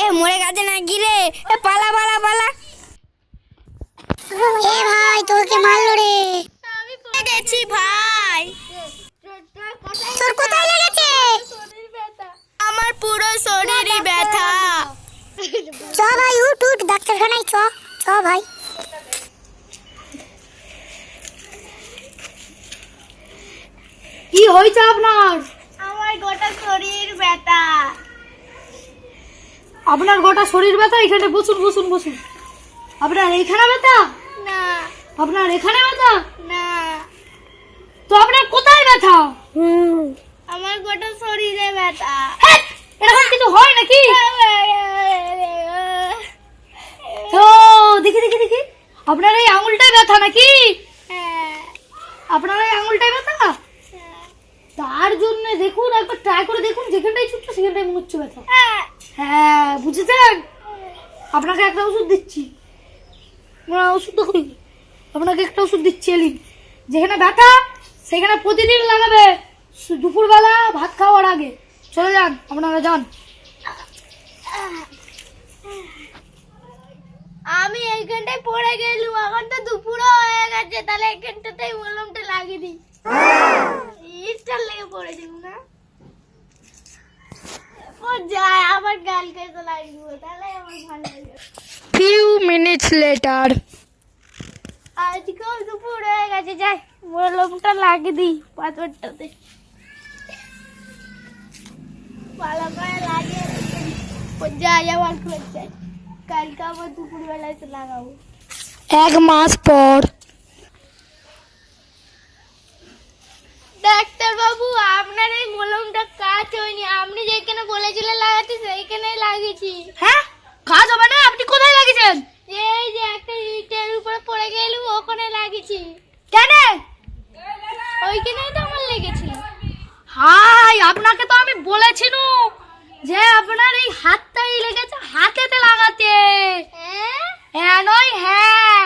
এ মরে গেছে নাকি রে? এ পালা পালা পালা। এ ভাই তোকে মারলো রে। আমি পড়ে গেছি ভাই। তোর কোথায় লেগেছে? আমার পুরো শরীরই ব্যথা। চ ভাই উঠ উঠ ডাক্তারখানায় চ চ ভাই। কি হয়েছে আপনার? আমার গোটা শরীর ব্যথা। আপনার গোটা শরীর ব্যথা? এখানে বসুন বসুন বসুন। আপনার এইখানে ব্যথা? না আপনার এখানে ব্যথা? না, তো আপনার কোথায় ব্যথা? আমার গোটা শরীরে ব্যথা। হ্যাট! এরকম কিছু হয় নাকি? ও দেখি দেখি দেখি, আপনার এই আঙুলটাই ব্যথা নাকি? হ্যাঁ, আপনার এই আঙুলটাই ব্যথা? তার জন্য দেখুন, একবার ট্রাই করে দেখুন, যেখানটাই ছুটছে সেখানটাই মনে হচ্ছে ব্যথা। হ্যাঁ বুঝেছেন? আপনাকে একটা ওষুধ দিচ্ছি। ওষুধ তো কই? আপনাকে একটা ওষুধ দিচ্ছি, এলিন। যেখানে ব্যথা সেখানে প্রতিদিন লাগাবে, দুপুরবেলা ভাত খাওয়ার আগে। চলে যান, আপনারা যান। আমি এইখানটায় পড়ে গেলুম, এখন তো দুপুরও হয়ে গেছে, তাহলে এইখানটাতেই মলমটা লাগিয়ে দিই। ইস্টার লেগে পড়েছিল না? ও যায় আবার কালকে তো লাগবো, তাহলে আমার ভালো লাগে। Few minutes later. আজকেও দুপুর হয়ে গেছে, যাই মলমটা লাগিয়ে দিই পাথরটাতে। ভালো করে লাগিয়ে ও যায় আবার করছে, কালকে আবার দুপুর বেলায় তো লাগাবো। 1 মাস পর। ডাক্তার বাবু, আপনার এই মলমটা কাজ হয়নি, আপনি যেখানে বলেছিলেন লাগাতে সেইখানেই লাগিয়েছি। হ্যাঁ, কাজ হবে না? আপনি কোথায় লাগিয়েছেন? এই যে একটা ইটের উপরে পড়ে গেলুম, ওখানে লাগিয়েছি। কেন? ওইখানেই তো আমার লেগেছিল। হাই, আপনাকে তো আমি বলেছিনু যে আপনার এই হাতটাই লেগেছে, হাতেতে লাগাতে। হ্যাঁ, হ্যাঁ নয় হ্যাঁ।